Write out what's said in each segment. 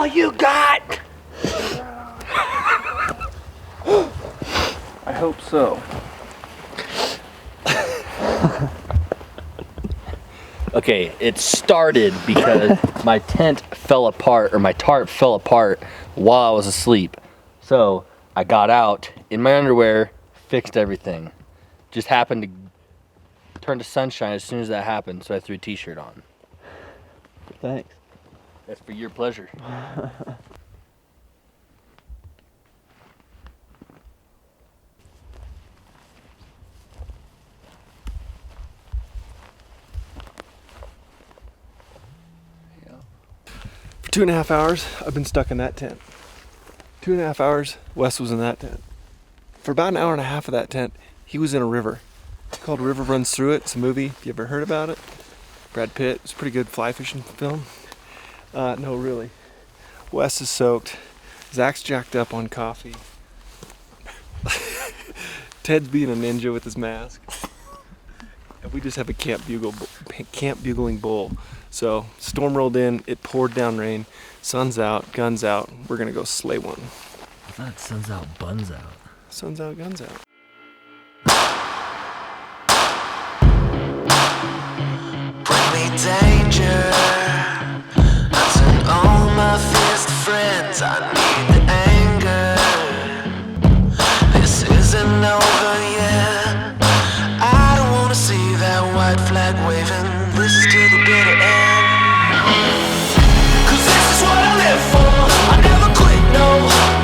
all you got? I hope so. Okay, it started because my tent fell apart, or my tarp fell apart while I was asleep. So I got out in my underwear, fixed everything. Just happened to turn to sunshine as soon as that happened, so I threw a t-shirt on. Thanks. That's for your pleasure. For 2.5 hours, I've been stuck in that tent. 2.5 hours, Wes was in that tent. For about an hour and a half of that tent, he was in a river. It's called River Runs Through It. It's a movie. If you ever heard about it, Brad Pitt. It's a pretty good fly fishing film. No, really. Wes is soaked. Zach's jacked up on coffee. Ted's being a ninja with his mask. And we just have a camp bugling bowl. So storm rolled in, it poured down rain, sun's out, guns out. We're gonna go slay one. I thought sun's out, buns out. Sun's out, guns out. Bring me danger. I send all my fears to friends. I need the anger. This isn't over yet. I don't wanna see that white flag waving. This is to the bitter end. 'Cause this is what I live for. I never quit, no,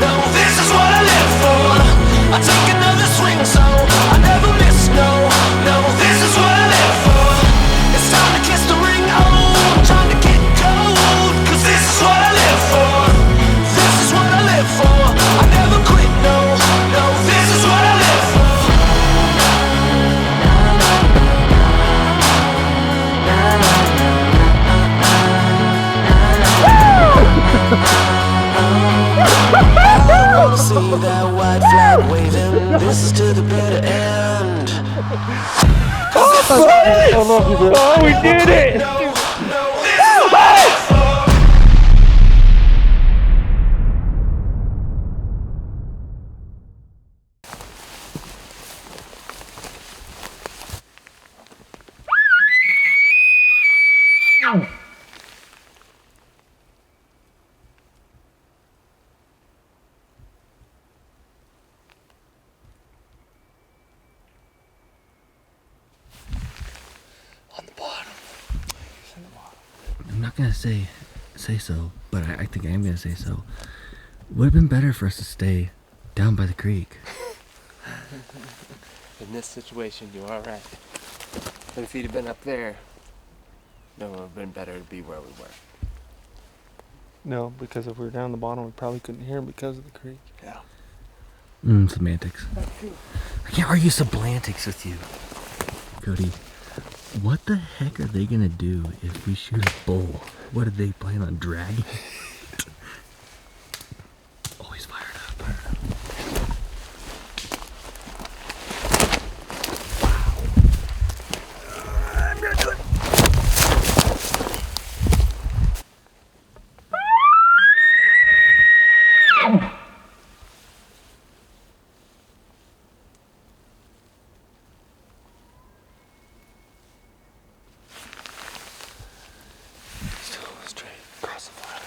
no. This is what I live for. I take another swing, so I never miss, no, no. This is what I live for. It's time to kiss the ring, oh, I'm trying to get cold. 'Cause this is what I live for. This is what I live for. I never quit, no, no. This is what I live for. I wanna see that white flag waving. This is to the bitter end. Oh, we did it! On the bottom. I'm not gonna say so, but I think I am gonna say so. Would have been better for us to stay down by the creek. In this situation, you are right. But if he'd have been up there, then it would have been better to be where we were. No, because if we were down the bottom, we probably couldn't hear him because of the creek. Yeah. Semantics. I can't argue semantics with you. Cody, what the heck are they gonna do if we shoot a bull? What do they plan on dragging? Always fired up. I'm gonna do it. Still straight across the flat.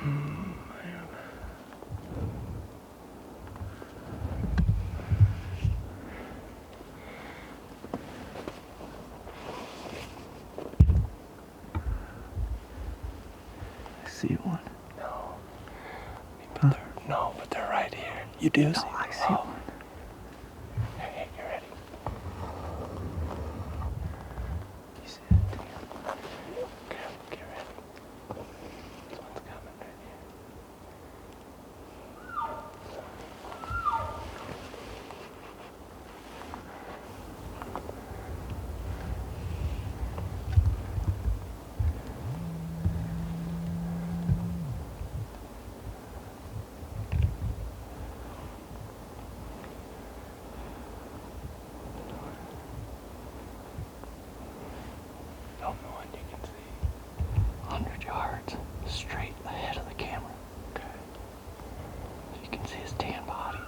I see one. No. No, but they're right here. You do see one. I see one. Hey, you ready? You see it? Okay, get ready. This one's coming right here. Film the one you can see. 100 yards straight ahead of the camera. Okay. So you can see his tan body.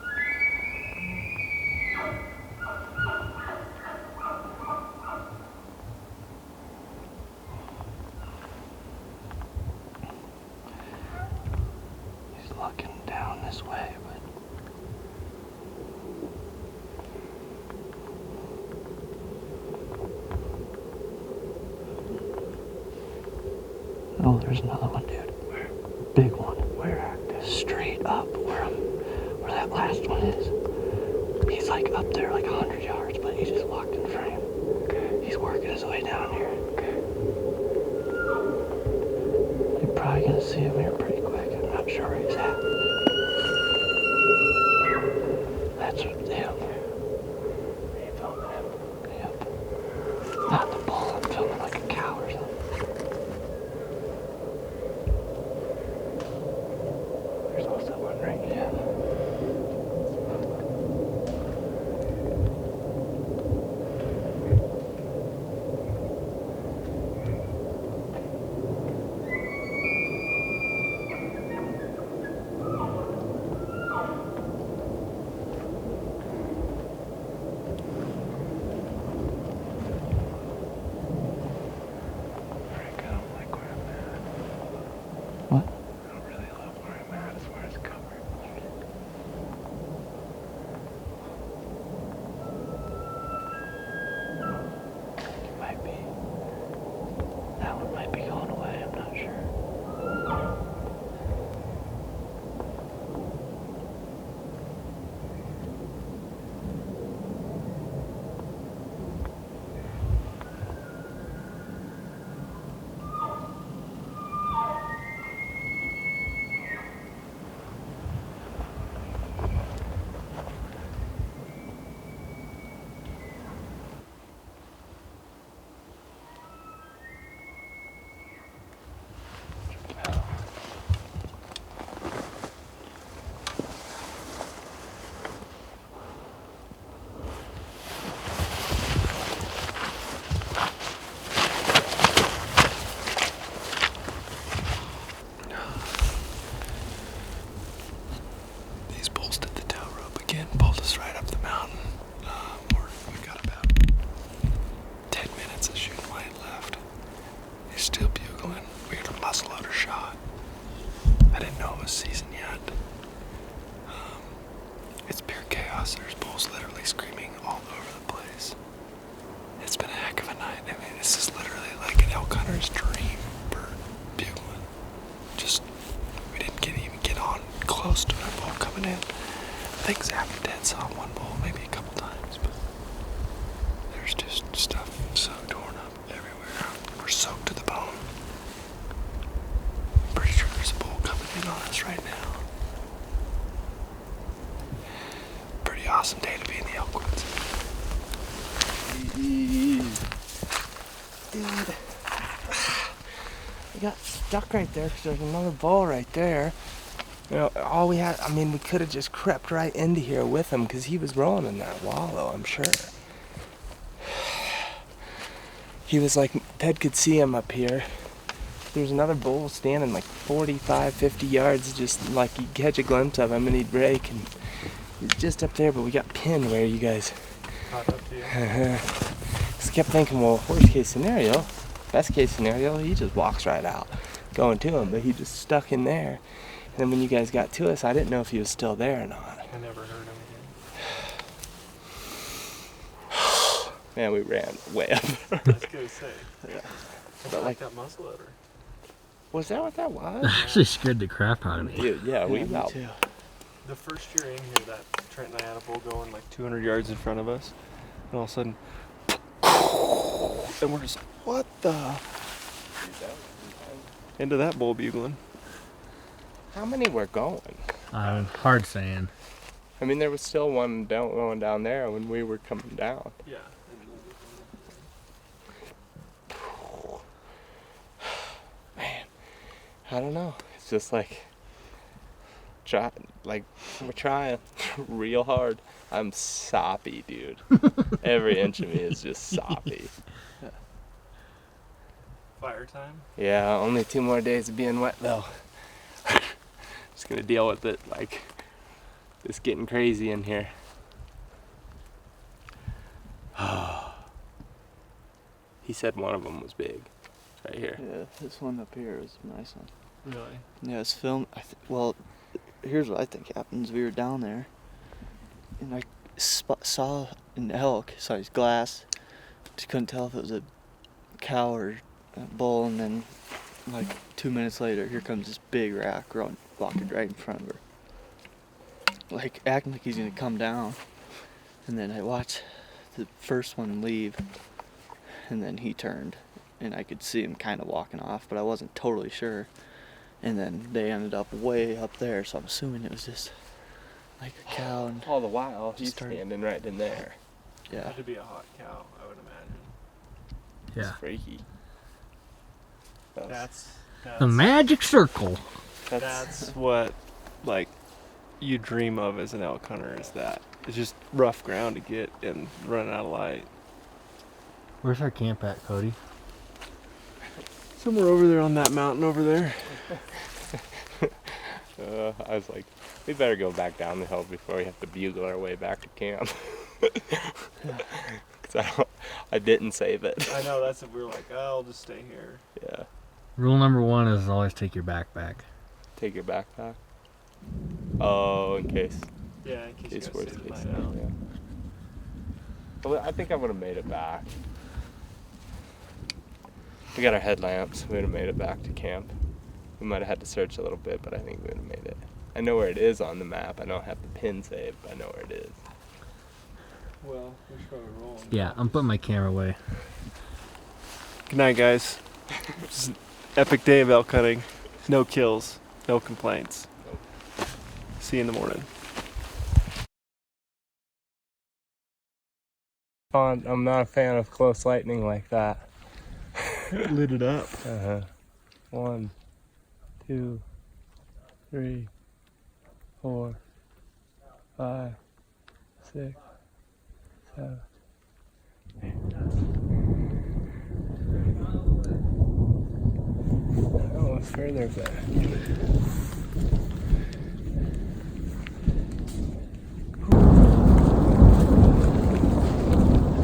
He's looking down this way, but oh, there's another one, dude. Where? Big one. Where at? Straight up where that last one is. He's like up there like 100 yards, but he just locked in frame. Okay. He's working his way down here. Okay. You're probably gonna see him here pretty quick. I'm not sure where he's at. That's him. Are you filming him? Yep. Not the bull. I'm filming like a cow or something. There's also one right here. Frank, I don't like where I'm at. What? I don't really love where I'm at as far as cover. It might be. That one might be going away, I'm not sure. These bulls did the tow rope again, pulled us right up the mountain. We got about 10 minutes of shooting light left. He's still bugling. We got a muzzleloader shot. I didn't know it was season yet. It's pure chaos. There's bulls literally screaming all over the place. It's been a heck of a night. I mean, this is literally like an elk hunter's dream for bugling. Just, we didn't even get on close to a bull coming in. I think Zach and Ted saw one bull maybe a couple times, but there's just stuff so torn up everywhere. We're soaked to the bone. Pretty sure there's a bull coming in on us right now. Pretty awesome day to be in the elk woods. Dude, we got stuck right there because there's another bull right there. You know, all we had, I mean, we could have just crept right into here with him because he was rolling in that wallow, I'm sure. He was like, Ted could see him up here. There's another bull standing like 45, 50 yards, just like you catch a glimpse of him and he'd break. And he's just up there, but we got pinned where you guys. Caught up to you. Just kept thinking, well, worst case scenario, best case scenario, he just walks right out. going to him, but he just stuck in there. And then when you guys got to us, I didn't know if he was still there or not. I never heard him again. Man, we ran way up. I was gonna say. Yeah. But like that muzzle loader. Was that what that was? Actually scared the crap out of me. Dude, yeah, we me about. too. The first year in here, that Trent and I had a bull going like 200 yards in front of us, and all of a sudden, and we're just, what the? Into that bull bugling. How many were going? Hard saying. I mean, there was still one going down there when we were coming down. Yeah. Man, I don't know. It's just like, we're trying real hard. I'm soppy, dude. Every inch of me is just soppy. Fire time. Yeah, only 2 more days of being wet though. Just gonna deal with it, like, it's getting crazy in here. He said one of them was big. It's right here. Yeah, this one up here is a nice one. Really? Yeah, it's filmed. Well, here's what I think happens. We were down there, and I saw an elk, saw his glass. Just couldn't tell if it was a cow or a bull, and then like 2 minutes later, here comes this big rack walking right in front of her, like acting like he's gonna come down. And then I watched the first one leave, and then he turned, and I could see him kind of walking off, but I wasn't totally sure. And then they ended up way up there, so I'm assuming it was just like a cow. And All the while, he's Just started- standing right in there. yeah, Had to be a hot cow, I would imagine. Yeah. It's freaky. That's The magic circle. that's What, like, you dream of as an elk hunter is that. It's just rough ground to get and running out of light. Where's our camp at, Cody? Somewhere over there on that mountain over there. I was like, we better go back down the hill before we have to bugle our way back to camp. Because I didn't save it. I know that's what we were like. Oh, I'll just stay here. Yeah. Rule number 1 is always take your backpack. Take your backpack. Oh, in case. Yeah, in case you guys Worst stay the case night out. scenario. Well, I think I would have made it back. We got our headlamps. We would have made it back to camp. We might have had to search a little bit, but I think we would have made it. I know where it is on the map. I don't have the pin saved, but I know where it is. Well, we should probably roll. Yeah, I'm putting my camera away. Good night, guys. This is an epic day of elk hunting. No kills, no complaints. See you in the morning. I'm not a fan of close lightning like that. Lit it up. 1, 2, 3, 4, 5, 6, 7. Oh, it's further back.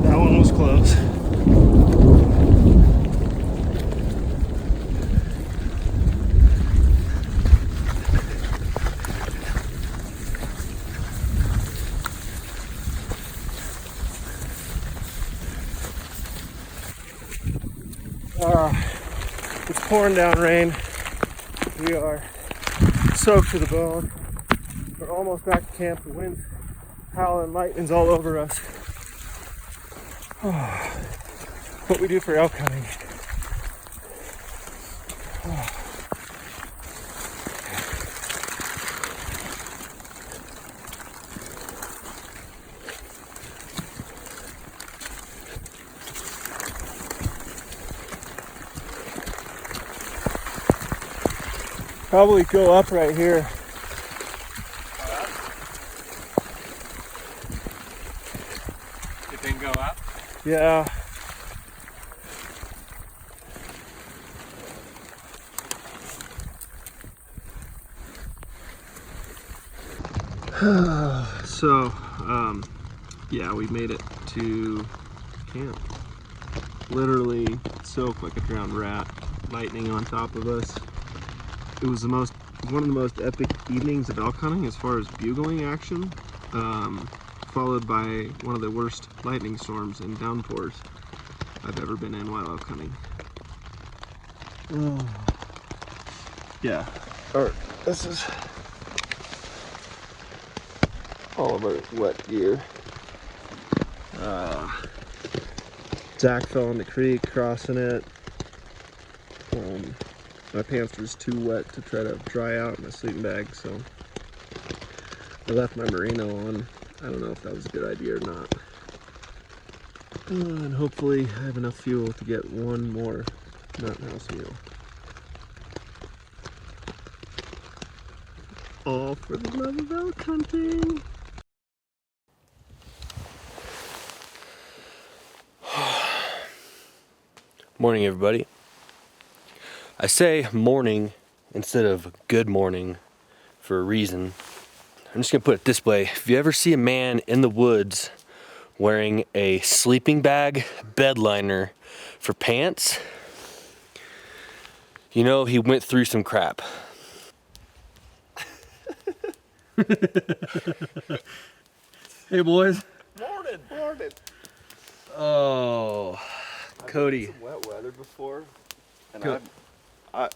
That one was close. It's pouring down rain. We are soaked to the bone. We're almost back to camp. The wind's howling, lightning's all over us. What we do for elk hunting. Probably go up right here. You think go up? Yeah. So, yeah, we made it to camp. Literally soaked like a drowned rat. lightning on top of us. It was one of the most epic evenings of elk hunting as far as bugling action, followed by one of the worst lightning storms and downpours I've ever been in while elk hunting. Yeah, this is all of our wet gear. Zach fell in the creek crossing it. My pants were just too wet to try to dry out in my sleeping bag, so I left my merino on. I don't know if that was a good idea or not. And hopefully I have enough fuel to get one more mountain house meal. All for the love of elk hunting. Morning, everybody. I say morning instead of good morning for a reason. I'm just gonna put it this way. If you ever see a man in the woods wearing a sleeping bag bed liner for pants, you know he went through some crap. Hey, boys. Morning. Oh, Cody. Some wet weather before, and Go- I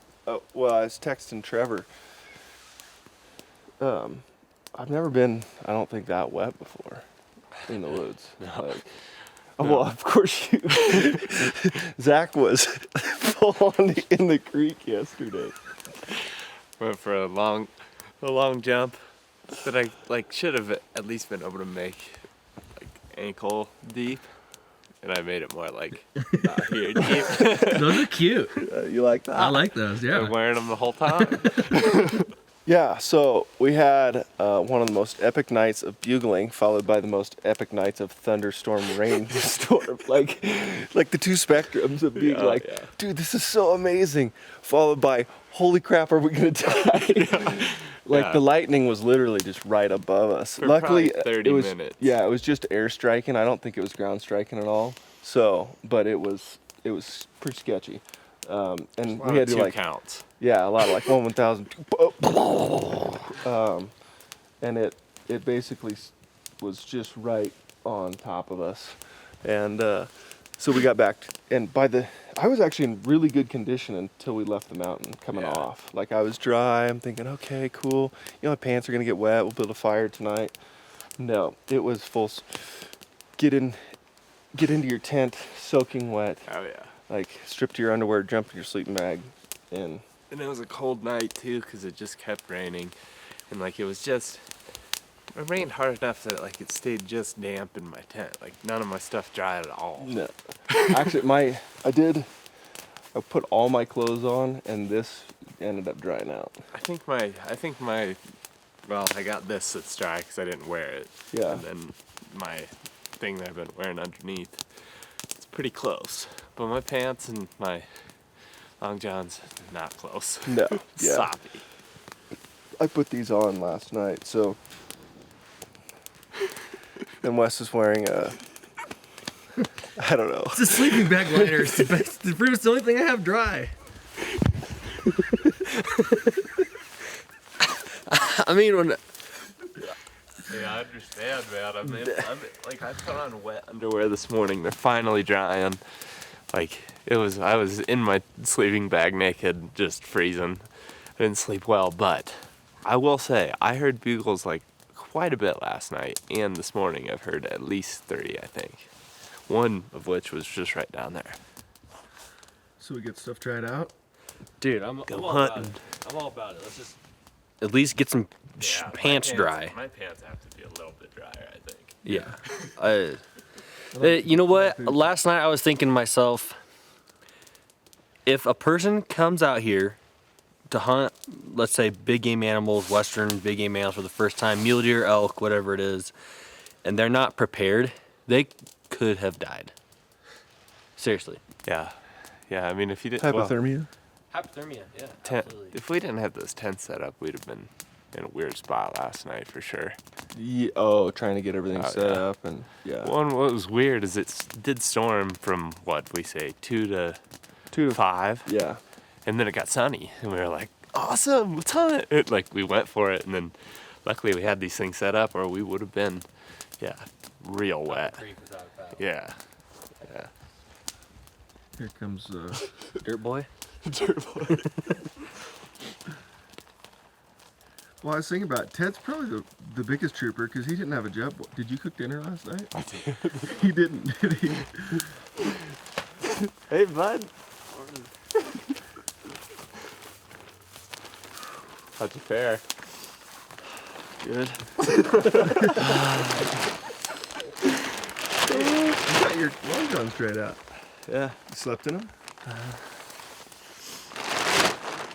was texting Trevor. I've never been, I don't think, that wet before in the woods. Like, oh, well, of course you. Zach was full on in the creek yesterday. Went for a long jump that I should have at least been able to make ankle deep, and I made it more here deep. Those are cute. You like that? I like those, yeah. I'm wearing them the whole time. Yeah, so we had one of the most epic nights of bugling, followed by the most epic nights of thunderstorm rainstorm. like the two spectrums of being dude, this is so amazing. Followed by, holy crap, are we gonna die? The lightning was literally just right above us. For Luckily, probably 30 minutes. Yeah, it was just air striking. I don't think it was ground striking at all. So, but it was pretty sketchy. And we had to two counts. Yeah, a lot of 1,000. And it basically was just right on top of us. And so we got back, and I was actually in really good condition until we left the mountain coming off. I was dry. I'm thinking, okay, cool. My pants are gonna get wet. We'll build a fire tonight. No, it was full. Get into your tent, soaking wet. Oh yeah. Strip to your underwear, jump in your sleeping bag, and it was a cold night too, because it just kept raining, and it rained hard enough that it stayed just damp in my tent. None of my stuff dried at all. no. Actually, I put all my clothes on, and this ended up drying out. I got this that's dry because I didn't wear it. Yeah. And then my thing that I've been wearing underneath, it's pretty close. But my pants and my long johns, not close. No. Yeah. Soppy. I put these on last night, so. And Wes is wearing a. I don't know. It's a sleeping bag liner. It's pretty much the only thing I have dry. I mean, when Yeah, I understand, man. I put on wet underwear this morning. They're finally drying. I was in my sleeping bag naked, just freezing. I didn't sleep well, but I will say, I heard bugles quite a bit last night, and this morning I've heard at least 30, I think. One of which was just right down there. So we get stuff dried out. dude, I'm Go all about hunting. it. I'm all about it. Let's just at least get some pants dry. My pants have to be a little bit drier, I think. Yeah. You know what? Last night I was thinking to myself, if a person comes out here to hunt, let's say big game animals, western big game animals for the first time, mule deer, elk, whatever it is, and they're not prepared, they could have died. Seriously. Yeah. Yeah, I mean, if you didn't... Hypothermia? Hypothermia, yeah, absolutely. If we didn't have those tents set up, we'd have been in a weird spot last night for sure. Yeah, oh, trying to get everything set yeah. up and yeah. One, what was weird is it did storm from what we say 2 to 5. Yeah. And then it got sunny, and we were like, awesome, let's hunt it. Like, we went for it, and then luckily we had these things set up, or we would have been, yeah, real wet. Yeah. Yeah. Here comes Dirt boy. Well, I was thinking about it. Ted's probably the biggest trooper because he didn't have a job. Did you cook dinner last night? I did. He didn't, did he? Hey, bud. How'd you fare? Good. You got your long john straight out. Yeah. You slept in them?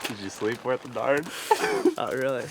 Did you sleep worth the darn? Not really.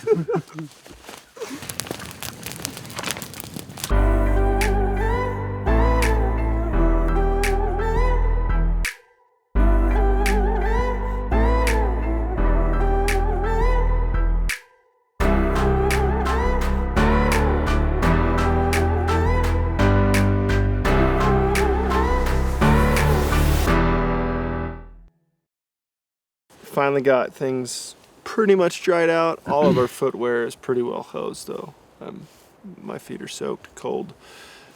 Finally got things pretty much dried out. All of our footwear is pretty well hosed though. My feet are soaked, cold.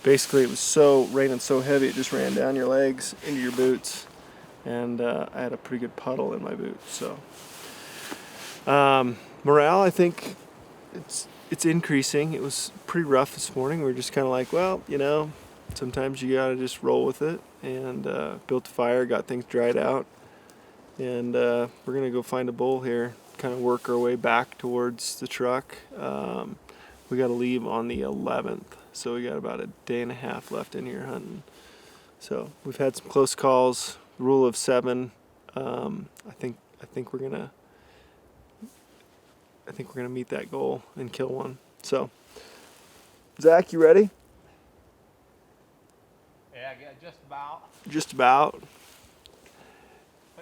Basically it was so raining so heavy it just ran down your legs into your boots, and I had a pretty good puddle in my boots. So morale, I think it's increasing. It was pretty rough this morning. We were just kind of like, well, you know, sometimes you gotta just roll with it, and built a fire, got things dried out. And we're gonna go find a bull here, kind of work our way back towards the truck. We gotta leave on the 11th, so we got about a day and a half left in here hunting. So we've had some close calls. Rule of 7. I think we're gonna meet that goal and kill one. So, Zach, you ready? Yeah, just about. Just about.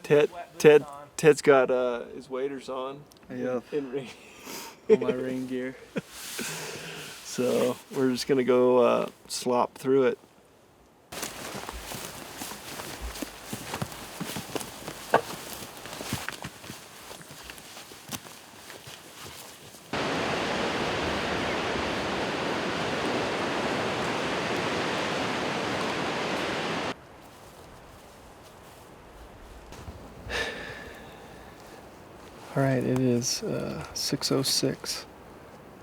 Ted's got his waders on. Yep. In rain. All my rain gear. So we're just gonna go slop through it. All right, it is 6:06.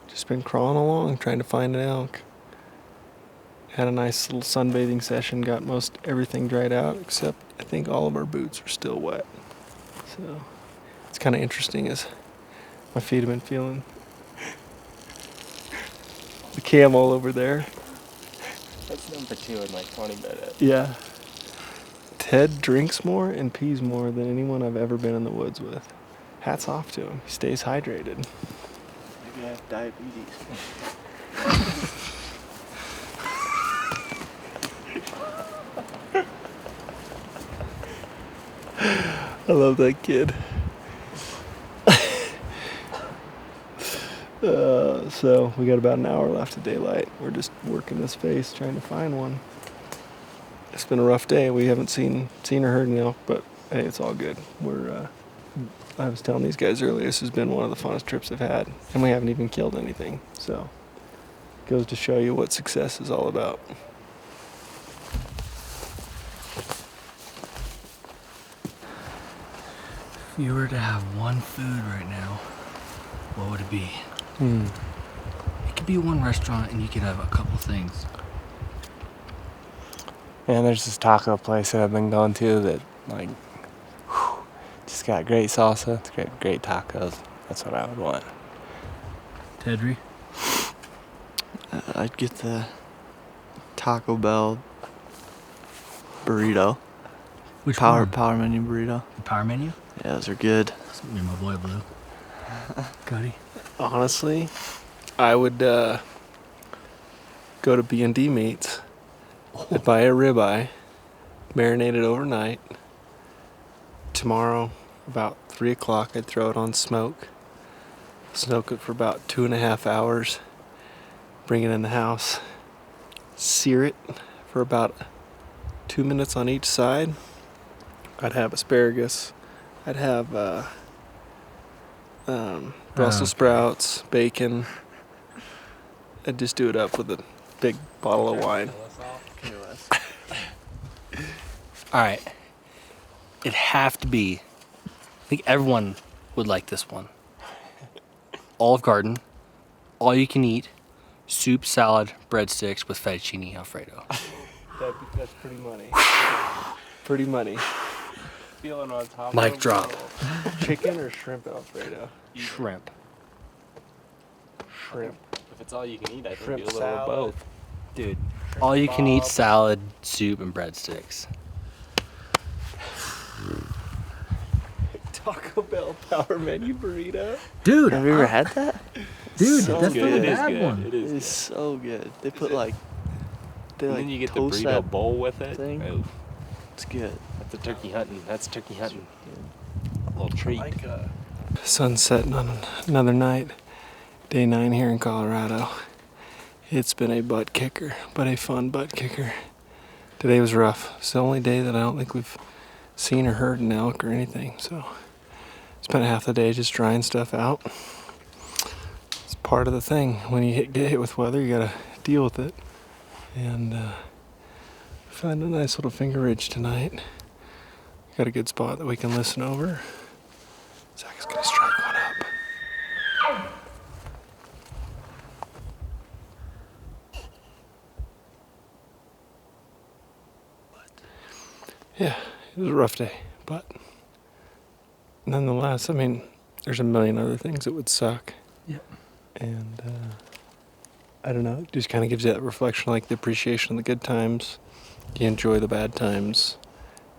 Just been crawling along, trying to find an elk. Had a nice little sunbathing session, got most everything dried out, except I think all of our boots are still wet. So it's kind of interesting as my feet have been feeling the camel over there. That's number 2 in like 20 minutes. Yeah. Ted drinks more and pees more than anyone I've ever been in the woods with. Hats off to him. He stays hydrated. Maybe I have diabetes. I love that kid. So we got about an hour left of daylight. We're just working this face, trying to find one. It's been a rough day. We haven't seen or heard any elk, but hey, it's all good. I was telling these guys earlier, this has been one of the funnest trips I've had, and we haven't even killed anything. So it goes to show you what success is all about. If you were to have one food right now, what would it be? It could be one restaurant and you could have a couple things. And there's this taco place that I've been going to that, like, just got great salsa, it's great tacos. That's what I would want. Tedry? I'd get the Taco Bell burrito. Which Power one? menu burrito. The power menu? Yeah, those are good. You're my boy, Blue. Cody? Honestly, I would go to B&D Meats, I'd buy a ribeye, marinate it overnight. Tomorrow, about 3 o'clock, I'd throw it on smoke it for about 2.5 hours, bring it in the house, sear it for about 2 minutes on each side. I'd have asparagus, I'd have Brussels sprouts, bacon. I'd just do it up with a big bottle of wine. All right. It'd have to be, I think everyone would like this one. Olive Garden, all you can eat, soup, salad, breadsticks with fettuccine Alfredo. That's pretty money. Pretty money. Feeling on top. Mic drop. Chicken or shrimp Alfredo? Shrimp. Shrimp. If it's all you can eat, I think Shrimp do a little salad. of both. Dude, all you can eat salad, soup, and breadsticks. Taco Bell Power Menu burrito. Dude, Have you ever had that? dude, So that's good. the It is bad good. one. It It is is good. so good. They put like, they And like then you get the toast burrito that bowl with it. thing. Oof, It's good. that's a turkey hunting. That's turkey hunting. A little treat. Sun's setting on another night. Day 9 here in Colorado. It's been a butt kicker, but a fun butt kicker. Today was rough. It's the only day that I don't think we've seen or heard an elk or anything. So spent half the day just drying stuff out. It's part of the thing. When you get hit with weather, you gotta deal with it. And find a nice little finger ridge tonight. Got a good spot that we can listen over. Zach's gonna strike one up. Yeah, it was a rough day, but nonetheless, I mean, there's a million other things that would suck. Yep. And I don't know, it just kind of gives you that reflection, like the appreciation of the good times. You enjoy the bad times,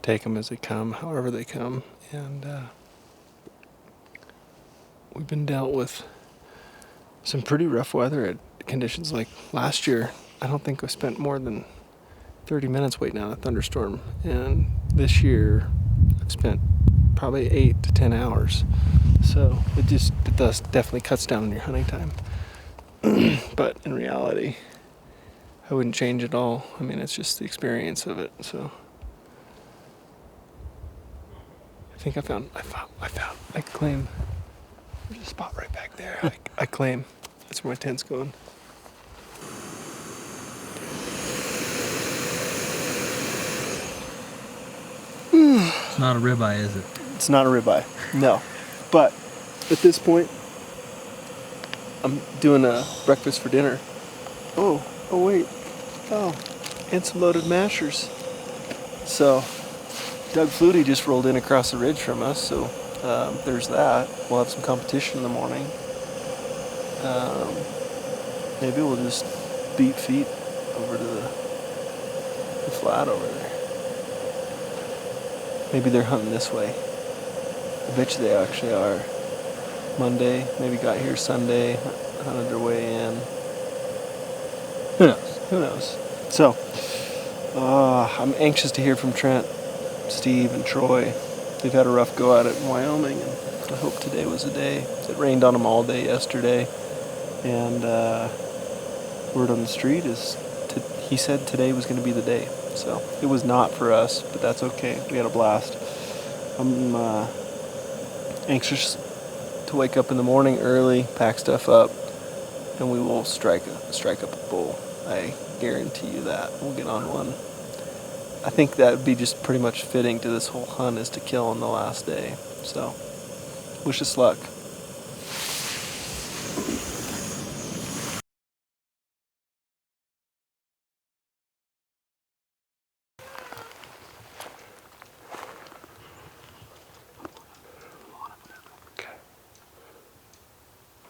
take them as they come, however they come. And we've been dealt with some pretty rough weather conditions. Like last year, I don't think I spent more than 30 minutes waiting on a thunderstorm. And this year, I've spent probably 8 to 10 hours. So it does definitely cuts down on your hunting time. But in reality, I wouldn't change it all. I mean, it's just the experience of it. So I think I claim. There's a spot right back there. I claim. That's where my tent's going. It's not a ribeye, is it? It's not a ribeye. No. But at this point, I'm doing a breakfast for dinner. Oh wait. Oh, and some loaded mashers. So, Doug Flutie just rolled in across the ridge from us, so there's that. We'll have some competition in the morning. Maybe we'll just beat feet over to the flat over there. Maybe they're hunting this way. I bet you they actually are. Monday, maybe got here Sunday, hunted their way in. Who knows? Who knows? So, I'm anxious to hear from Trent, Steve, and Troy. They've had a rough go at it in Wyoming, and I hope today was the day. It rained on them all day yesterday, and word on the street is he said today was going to be the day. So it was not for us, but that's okay. We had a blast. I'm anxious to wake up in the morning early, pack stuff up, and we will strike up a bull. I guarantee you that. We'll get on one. I think that would be just pretty much fitting to this whole hunt, is to kill on the last day. So, wish us luck.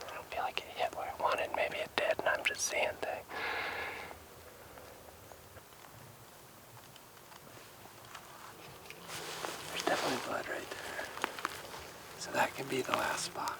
I don't feel like it hit where I wanted. Maybe it did, and I'm just seeing things. There's definitely blood right there. So that can be the last spot.